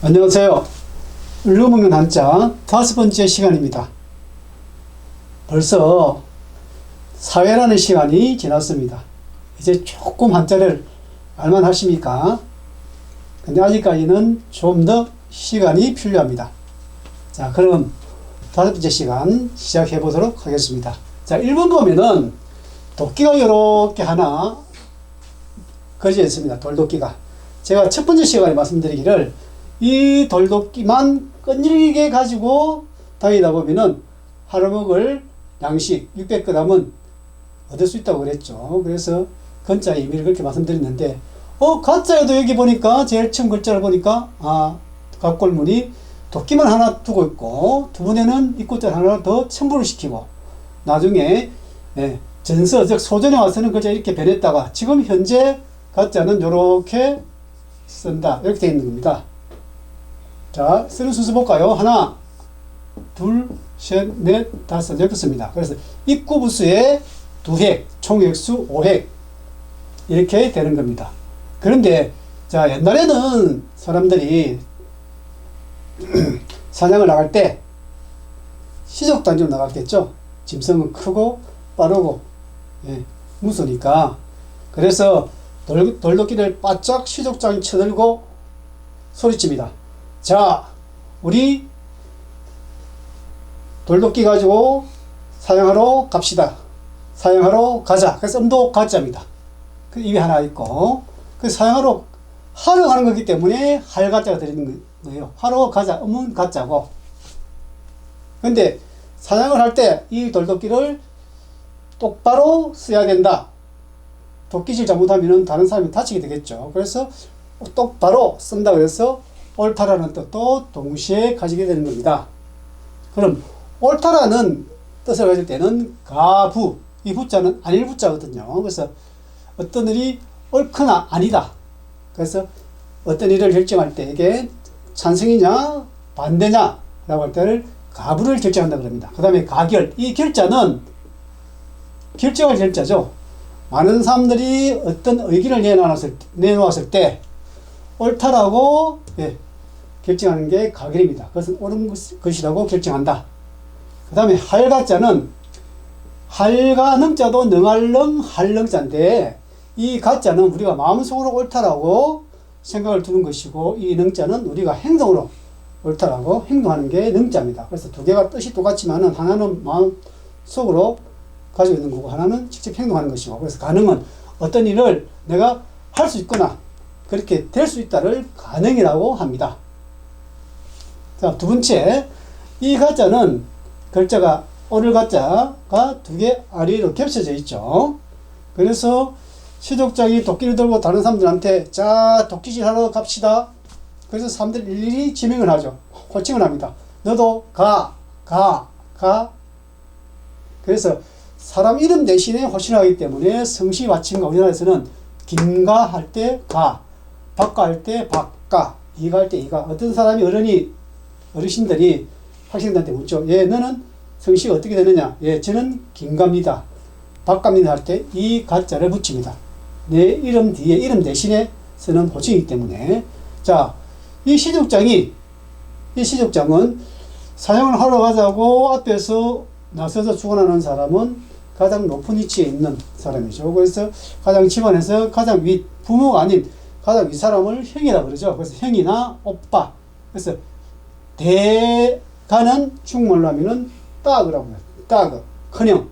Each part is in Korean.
안녕하세요. 을루먹는 한자 5번째 시간입니다. 벌써 사회라는 시간이 지났습니다. 이제 조금 한자를 알만 하십니까? 근데 아직까지는 좀 더 시간이 필요합니다. 자, 그럼 5번째 시간 시작해 보도록 하겠습니다. 자, 1번 보면은 도끼가 이렇게 하나 그려져 있습니다. 돌도끼가. 제가 첫 번째 시간에 말씀드리기를 이 돌도끼만 끈질기게 가지고 다니다 보면은 하루 먹을 양식 600g은 얻을 수 있다고 그랬죠. 그래서 건자의 의미를 그렇게 말씀드렸는데, 가짜에도 여기 보니까 제일 처음 글자를 보니까 갑골문이 도끼만 하나 두고 있고, 두 번에는 입구자 하나 더 첨부를 시키고, 나중에 전서 즉 소전에 와서는 글자 이렇게 변했다가 지금 현재 가짜는 이렇게 쓴다, 이렇게 되어 있는 겁니다. 자, 쓰는 순서 볼까요? 하나, 둘, 셋, 넷, 다섯, 이렇게 씁니다. 그래서 입구 부수에 2획, 총 획수 5획 이렇게 되는 겁니다. 그런데 자, 옛날에는 사람들이 사냥을 나갈 때 시족단지로 나갔겠죠. 짐승은 크고 빠르고 무서우니까. 그래서 돌도끼를 바짝 시족장에 쳐들고 소리칩니다. 자, 우리 돌도끼 가지고 사냥하러 갑시다. 사냥하러 가자. 그래서 음도 가짜입니다. 그 입에 하나 있고, 그 사냥하러 하러 가는 거기 때문에 할 가짜가 들어있는 거예요. 하러 가자. 음은 가짜고. 근데 사냥을 할 때 이 돌도끼를 똑바로 써야 된다. 도끼질 잘못하면 다른 사람이 다치게 되겠죠. 그래서 똑바로 쓴다 그래서 옳다라는 뜻도 동시에 가지게 되는 겁니다. 그럼 옳다라는 뜻을 가질 때는 가부, 이 부자는 아닐 부자거든요. 그래서 어떤 일이 옳거나 아니다. 그래서 어떤 일을 결정할 때 이게 찬성이냐 반대냐 라고 할 때를 가부를 결정한다 그럽니다. 그 다음에 가결, 이 결자는 결정할 결자죠. 많은 사람들이 어떤 의견을 내놓았을 때 옳다라고 결정하는 게 가결입니다. 그것은 옳은 것이라고 결정한다. 그 다음에 할가자는 할가 능자도 능할능 할능자인데, 이 가자는 우리가 마음속으로 옳다라고 생각을 두는 것이고, 이 능자는 우리가 행동으로 옳다라고 행동하는 게 능자입니다. 그래서 두 개가 뜻이 똑같지만은 하나는 마음속으로 가지고 있는 거고 하나는 직접 행동하는 것이고, 그래서 가능은 어떤 일을 내가 할 수 있거나 그렇게 될 수 있다를 가능이라고 합니다. 자, 두 번째, 이 가짜는 글자가 오를 가짜가 두 개 아래로 겹쳐져 있죠. 그래서 시족장이 도끼를 들고 다른 사람들한테 자, 도끼질 하러 갑시다. 그래서 사람들이 일일이 지명을 하죠. 호칭을 합니다. 너도 가. 그래서 사람 이름 대신에 호칭을 하기 때문에 성시 받침과 우리나라에서는 김가 할 때 가, 박가 할 때 박가, 이가 할 때 이가. 어떤 사람이 어르신들이 학생들한테 묻죠. 너는 성씨가 어떻게 되느냐? 저는 김갑니다. 박갑니다 할 때 이 가자를 붙입니다. 내 이름 뒤에 이름 대신에 쓰는 호칭이기 때문에. 자, 이 시족장은 사냥을 하러 가자고 앞에서 나서서 죽어나는 사람은 가장 높은 위치에 있는 사람이죠. 그래서 가장 집안에서 가장 윗, 부모가 아닌 가장 윗사람을 형이라고 그러죠. 그래서 형이나 오빠. 그래서 대가는 중국말로 하면은 따그라고 해요. 따그, 큰형.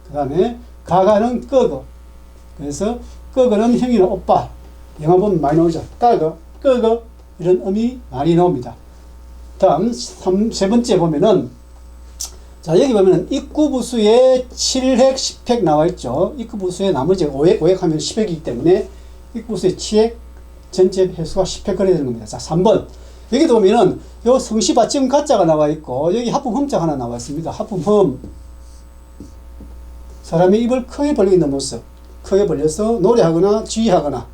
그 다음에 가가는 끄그. 그래서 끄그는 형이나 오빠. 영화 보면 많이 나오죠. 따그, 끄그. 이런 음이 많이 나옵니다. 다음, 세 번째 보면은, 자, 여기 보면은 입구 부수에 7획, 10획 나와 있죠. 입구 부수에 나머지 5획 하면 10획이기 때문에 입구 부수에 7획, 전체 횟수가 10획 그려야 되는 겁니다. 자, 3번. 여기도 보면은 요 성시 받침 가짜가 나와 있고 여기 하품 흠자가 하나 나와 있습니다. 하품 흠. 사람이 입을 크게 벌리고 있는 모습. 크게 벌려서 노래하거나 지시하거나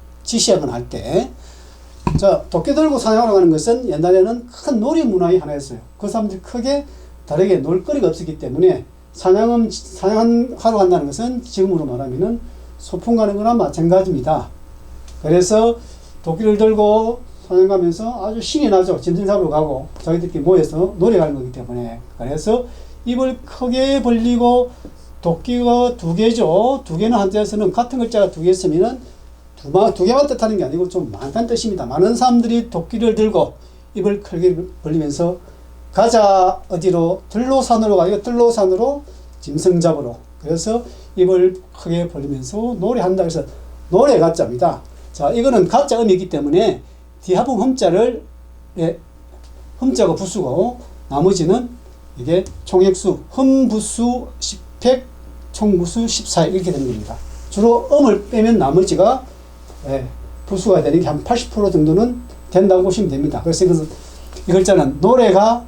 할 때. 자, 도끼 들고 사냥하러 가는 것은 옛날에는 큰 놀이 문화의 하나였어요. 그 사람들이 크게 다르게 놀거리가 없었기 때문에 사냥하러 간다는 것은 지금으로 말하면은 소풍 가는 거나 마찬가지입니다. 그래서 도끼를 들고 사냥 가면서 아주 신이 나죠. 짐승 잡으러 가고 자기들끼리 모여서 노래 가는 거기 때문에. 그래서 입을 크게 벌리고 도끼가 두 개죠. 두 개는 한자에서는 같은 글자가 두 개 있으면은 두 개만 뜻하는 게 아니고 좀 많다는 뜻입니다. 많은 사람들이 도끼를 들고 입을 크게 벌리면서 가자 어디로 들로산으로 가요. 들로산으로 짐승 잡으러. 그래서 입을 크게 벌리면서 노래한다. 그래서 노래 가짜입니다. 자, 이거는 가짜 음이기 때문에 뒤합음 흠자를 흠자가 부수고 나머지는 이게 총획수 흠부수 10획 총부수 14획 이렇게 되는 겁니다. 주로 음을 빼면 나머지가 부수가 되는 게 한 80% 정도는 된다고 보시면 됩니다. 그래서 이것은 이 글자는 노래가,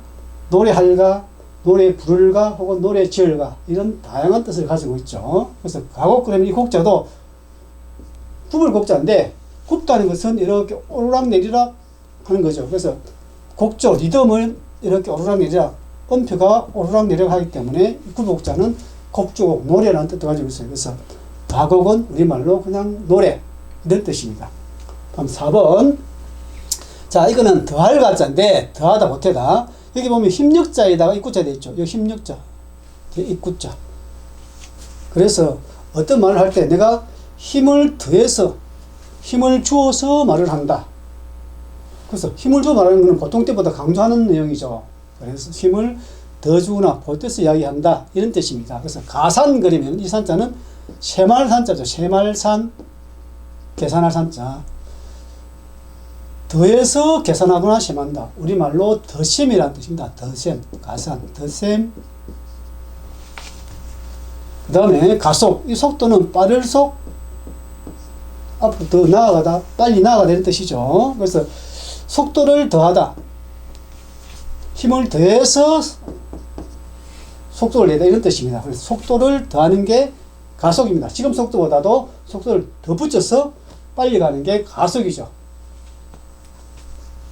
노래할가, 노래 부를가 혹은 노래 지을가 이런 다양한 뜻을 가지고 있죠. 그래서 가곡 그러면 이 곡자도 굽을 곡자인데 굽다는 것은 이렇게 오르락내리락 하는 거죠. 그래서 곡조 리듬을 이렇게 오르락내리락 음표가 오르락내리락 하기 때문에 굽을 곡자는 곡조곡 노래라는 뜻도 가지고 있어요. 그래서 가곡은 우리말로 그냥 노래 이런 뜻입니다. 다음 4번. 자, 이거는 더할 가짜인데 더하다 못하다. 여기 보면 힘력자에다가 입구자 되어 있죠. 여기 힘력자, 입구자. 그래서 어떤 말을 할 때 내가 힘을 더해서 힘을 주어서 말을 한다. 그래서 힘을 주어 말하는 것은 보통 때보다 강조하는 내용이죠. 그래서 힘을 더 주거나 보태서 이야기한다 이런 뜻입니다. 그래서 가산 그리면 이 산자는 쇠말산자죠. 쇠말산 계산할 산자. 더해서 계산하거나 셈한다. 우리말로 더셈이라는 뜻입니다. 더셈, 가산, 더셈. 그 다음에 가속. 이 속도는 빠를 속, 앞으로 더 나아가다, 빨리 나아가다 이런 뜻이죠. 그래서 속도를 더하다. 힘을 더해서 속도를 내다 이런 뜻입니다. 그래서 속도를 더하는 게 가속입니다. 지금 속도보다도 속도를 더 붙여서 빨리 가는 게 가속이죠.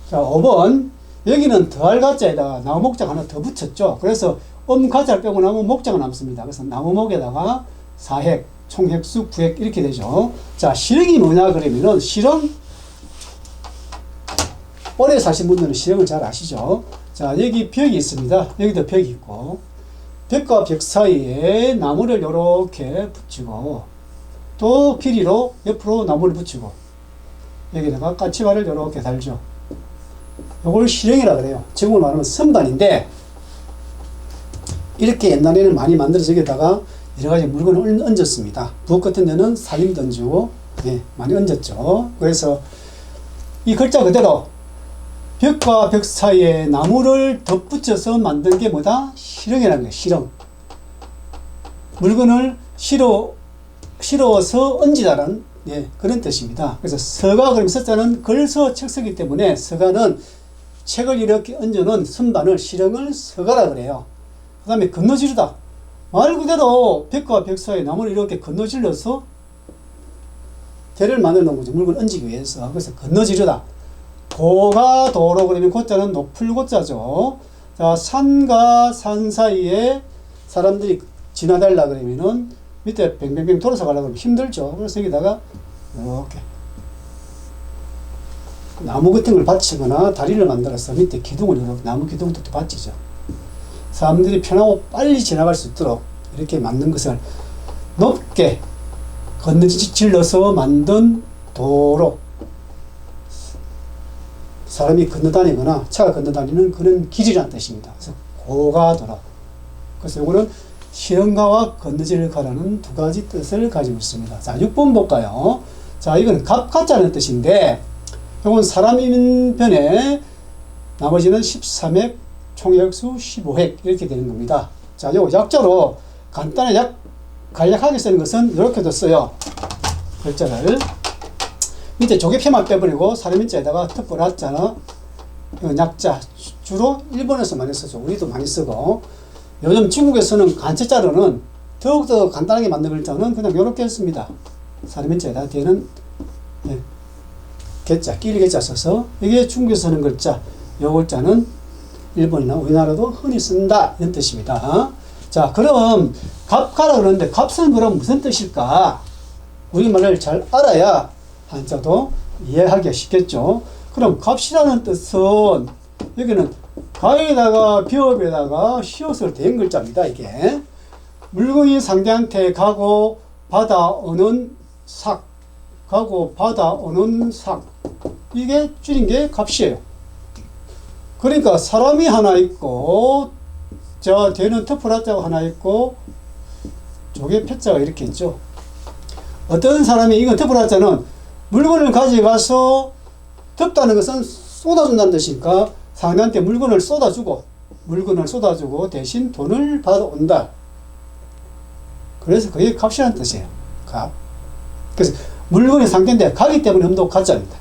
자, 5번. 여기는 더할 가짜에다가 나무목자가 하나 더 붙였죠. 그래서 가짜를 빼고 나면 목자가 남습니다. 그래서 나무목에다가 사획, 총획수, 부획 이렇게 되죠. 자, 실형이 뭐냐 그러면은 실형, 오래 사신 분들은 실형을 잘 아시죠. 자, 여기 벽이 있습니다. 여기도 벽이 있고 벽과 벽 사이에 나무를 이렇게 붙이고 또 길이로 옆으로 나무를 붙이고 여기다가 까치발을 이렇게 달죠. 이걸 실형이라 그래요. 지금으로 말하면 선반인데 이렇게 옛날에는 많이 만들어서 여기다가 여러가지 물건을 얹었습니다. 부엌 같은 데는 살림도 얹고 많이 얹었죠. 그래서 이 글자 그대로 벽과 벽 사이에 나무를 덧붙여서 만든 게 뭐다? 실형이라는 거예요. 실형. 물건을 실어서 얹이다라는 그런 뜻입니다. 그래서 서가 그러면 서자는 글서 책서기 때문에 서가는 책을 이렇게 얹어놓은 선반을 실형을 서가라 그래요. 그 다음에 건너지르다. 말 그대로 벽과 벽 사이에 나무를 이렇게 건너질러서 대를 만들어 놓은 거죠. 물건을 얹기 위해서. 그래서 건너지르다. 도가 도로 그러면 고자는 높을 고자죠. 자, 산과 산 사이에 사람들이 지나달라 그러면은 밑에 뱅뱅뱅 돌아서 가려고 하면 힘들죠. 그래서 여기다가 이렇게 나무 같은 걸 받치거나 다리를 만들어서 밑에 기둥을 이렇게 나무 기둥도 받치죠. 사람들이 편하고 빨리 지나갈 수 있도록 이렇게 만든 것을 높게 건너질러서 만든 도로. 사람이 건너다니거나 차가 건너다니는 그런 길이라는 뜻입니다. 그래서 고가도로. 그래서 이거는 실형가와 건너질가라는 두 가지 뜻을 가지고 있습니다. 자, 6번 볼까요? 자, 이건 가짜는 뜻인데 이건 사람인 편에 나머지는 13획, 총획수 15획 이렇게 되는 겁니다. 자, 요거 약자로 간단하게 간략하게 쓰는 것은 이렇게도 써요. 글자를 밑에 조개표만 빼버리고 사람인자에다가 특보를 하잖아. 이건 약자. 주로 일본에서 많이 쓰죠. 우리도 많이 쓰고. 요즘 중국에서는 간체자로는 더욱더 간단하게 만든 글자는 그냥 이렇게 씁니다. 사람인자에다 뒤에는 개자, 끼리 개자 써서 이게 중국에서 쓰는 글자. 이 글자는 일본이나 우리나라도 흔히 쓴다 이런 뜻입니다. 자, 그럼 갑가라 그러는데 값은 그럼 무슨 뜻일까? 우리말을 잘 알아야 한자도 이해하기가 쉽겠죠. 그럼 값이라는 뜻은 여기는 가에다가 비읍에다가 시옷을 댄 글자입니다. 이게 물건이 상대한테 가고 받아오는 삭, 가고 받아오는 삭, 이게 줄인 게 값이에요. 그러니까 사람이 하나 있고 자 되는 터프라자가 하나 있고 조개 패자가 이렇게 있죠. 어떤 사람이 이건 터프라자는 물건을 가져가서 덮다는 것은 쏟아준다는 뜻이니까 상대한테 물건을 쏟아주고 대신 돈을 받아온다. 그래서 그게 값이라는 뜻이에요. 값. 그래서 물건이 상대인데 가기 때문에 음도 가짜입니다.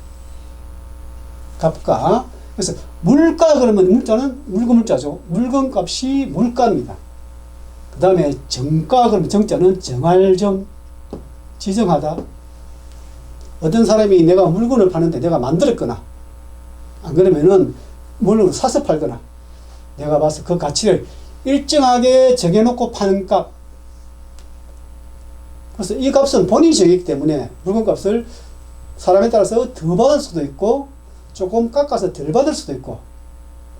값가. 그래서 물가 그러면 물자는 물건 물자죠. 물건 값이 물가입니다. 그 다음에 정가 그러면 정자는 정할 정, 지정하다. 어떤 사람이 내가 물건을 파는데 내가 만들었거나 안 그러면은 물건을 사서 팔거나 내가 봐서 그 가치를 일정하게 정해놓고 파는 값. 그래서 이 값은 본인이 정했기 때문에 물건값을 사람에 따라서 더 받을 수도 있고 조금 깎아서 덜 받을 수도 있고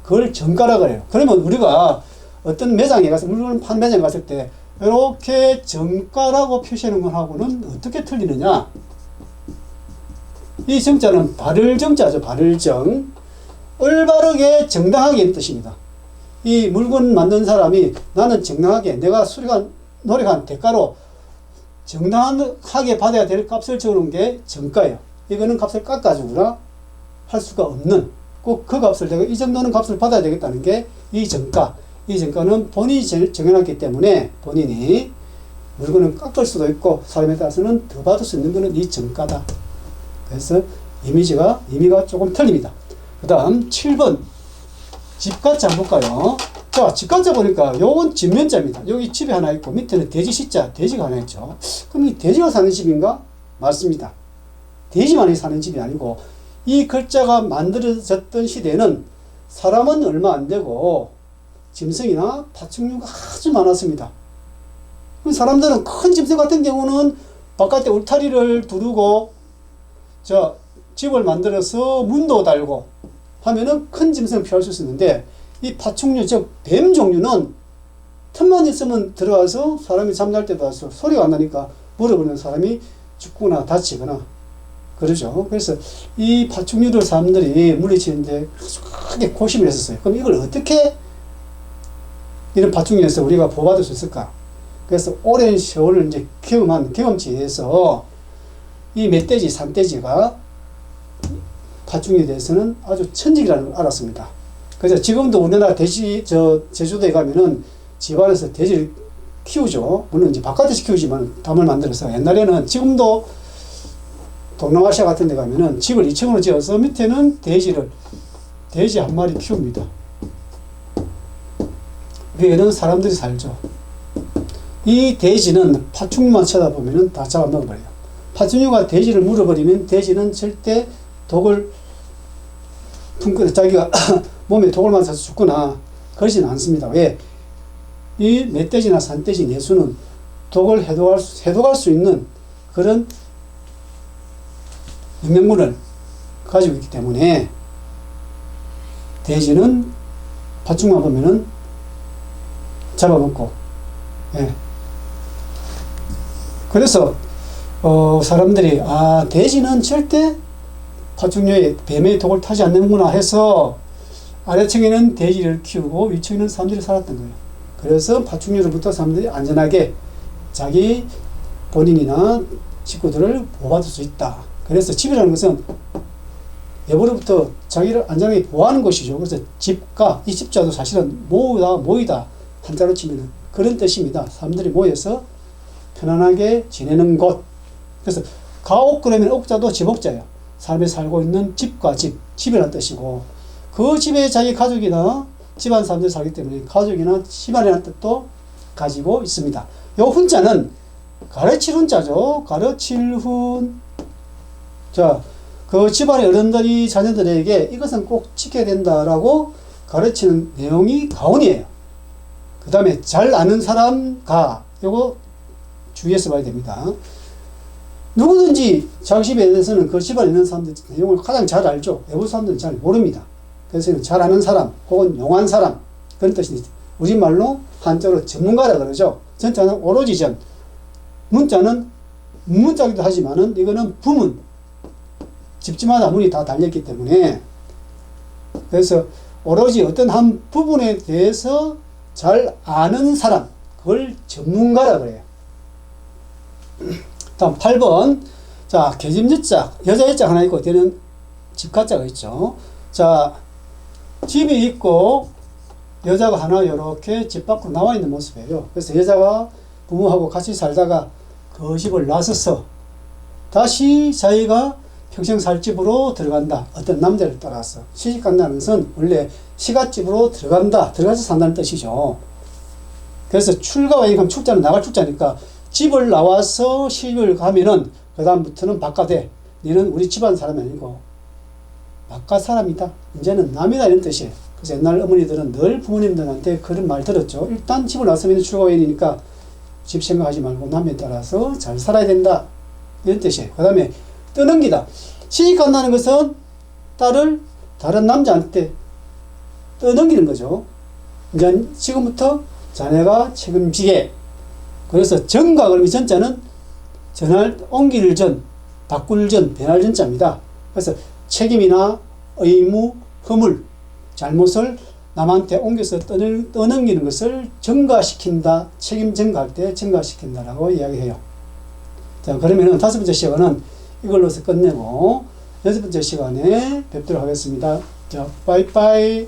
그걸 정가라고 해요. 그러면 우리가 어떤 매장에 가서 물건을 파는 매장에 갔을 때 이렇게 정가라고 표시하는 것하고는 어떻게 틀리느냐. 이 정자는 바를 정자죠. 바를 정. 올바르게 정당하게 이 뜻입니다. 이 물건 만든 사람이 나는 정당하게 내가 노력한 대가로 정당하게 받아야 될 값을 적어놓은 게 정가예요. 이거는 값을 깎아주거나 할 수가 없는 꼭 그 값을 내가 이 정도는 값을 받아야 되겠다는 게 이 정가. 이 정가는 본인이 정해놨기 때문에 본인이 물건을 깎을 수도 있고 사람에 따라서는 더 받을 수 있는 것은 이 정가다. 그래서 의미가 조금 틀립니다. 그 다음 7번 집가자 볼까요? 자, 집가자 보니까 요건 집면자입니다. 여기 집이 하나 있고 밑에는 돼지 시자, 돼지가 하나 있죠. 그럼 이 돼지가 사는 집인가? 맞습니다. 돼지만이 사는 집이 아니고 이 글자가 만들어졌던 시대에는 사람은 얼마 안 되고 짐승이나 파충류가 아주 많았습니다. 사람들은 큰 짐승 같은 경우는 바깥에 울타리를 두르고 자 집을 만들어서 문도 달고 하면은 큰 짐승을 피할 수 있는데 이 파충류 즉 뱀 종류는 틈만 있으면 들어와서 사람이 잠잘 때도 와서 소리가 안 나니까 물어보는 사람이 죽거나 다치거나 그러죠. 그래서 이 파충류를 사람들이 물리치는데 크게 고심을 했었어요. 그럼 이걸 어떻게 이런 파충류에서 우리가 보호받을 수 있을까? 그래서 오랜 세월을 이제 경험한 경험치에 의해서 이 멧돼지, 산돼지가 파충류에 대해서는 아주 천직이라는 걸 알았습니다. 그래서 지금도 우리나라 제주도에 가면은 집안에서 돼지를 키우죠. 물론 이제 바깥에서 키우지만 담을 만들어서 옛날에는 지금도 동남아시아 같은 데 가면은 집을 2층으로 지어서 밑에는 돼지 한 마리 키웁니다. 위에는 사람들이 살죠. 이 돼지는 파충류만 쳐다보면은 다 잡아먹어버려요. 파충류가 돼지를 물어버리면 돼지는 절대 독을 자기가 몸에 독을 맞아서 죽거나 그러지는 않습니다. 왜? 이 멧돼지나 산돼지 내수는 독을 해독할 수 있는 그런 영양분을 가지고 있기 때문에 돼지는 파충류만 보면은 잡아먹고, 예. 그래서 사람들이 돼지는 절대 파충류의 뱀의 독을 타지 않는구나 해서 아래층에는 돼지를 키우고 위층에는 사람들이 살았던 거예요. 그래서 파충류로부터 사람들이 안전하게 자기 본인이나 식구들을 보호받을 수 있다. 그래서 집이라는 것은 외부로부터 자기를 안전하게 보호하는 것이죠. 그래서 집가, 이 집자도 사실은 모이다 한자로 치면 그런 뜻입니다. 사람들이 모여서 편안하게 지내는 곳. 그래서 가옥 그러면 옥자도 집옥자예요. 사람이 살고 있는 집과 집이라는 뜻이고 그 집에 자기 가족이나 집안 사람들이 살기 때문에 가족이나 집안이라는 뜻도 가지고 있습니다. 요 훈자는 가르칠 훈자죠. 가르칠 훈. 자, 그 집안의 어른들이 자녀들에게 이것은 꼭 지켜야 된다라고 가르치는 내용이 가훈이에요. 그 다음에 잘 아는 사람 가. 요거 주의해서 봐야 됩니다. 누구든지 자기 집에 대해서는 그 집안에 있는 사람들 내용을 가장 잘 알죠. 외부 사람들은 잘 모릅니다. 그래서 잘 아는 사람 혹은 용한 사람 그런 뜻이 우리말로 한자로 전문가라 그러죠. 전자는 오로지 전, 문자는 문자기도 하지만은 이거는 부문, 집집마다 문이 다 달렸기 때문에 그래서 오로지 어떤 한 부분에 대해서 잘 아는 사람, 그걸 전문가라 그래요. 다음 8번. 자, 계집여자, 여자 여자 하나 있고, 뒤에는 집가자가 있죠. 자, 집이 있고, 여자가 하나 이렇게 집 밖으로 나와 있는 모습이에요. 그래서 여자가 부모하고 같이 살다가 그 집을 나서서 다시 자기가 평생 살 집으로 들어간다. 어떤 남자를 따라서. 시집 간다는 것은 원래 시갓집으로 들어간다. 들어가서 산다는 뜻이죠. 그래서 출가와 인감 출자는 나갈 출자니까 집을 나와서 시집을 가면은 그 다음부터는 바깥에 너는 우리 집안 사람이 아니고 바깥 사람이다. 이제는 남이다 이런 뜻이에요. 그래서 옛날 어머니들은 늘 부모님들한테 그런 말 들었죠. 일단 집을 나서면 출가와인이니까 집 생각하지 말고 남에 따라서 잘 살아야 된다. 이런 뜻이에요. 그 다음에 떠넘기다. 시집 간다는 것은 딸을 다른 남자한테 떠넘기는 거죠. 이제 지금부터 자네가 책임지게. 그래서 전가 그러면 전자는 전할 옮길 전, 바꿀 전, 변할 전자입니다. 그래서 책임이나 의무, 허물, 잘못을 남한테 옮겨서 떠넘기는 것을 전가시킨다. 책임 전가할 때 전가시킨다라고 이야기해요. 자, 그러면은 5번째 시간은 이걸로서 끝내고 6번째 시간에 뵙도록 하겠습니다. 자, 빠이빠이.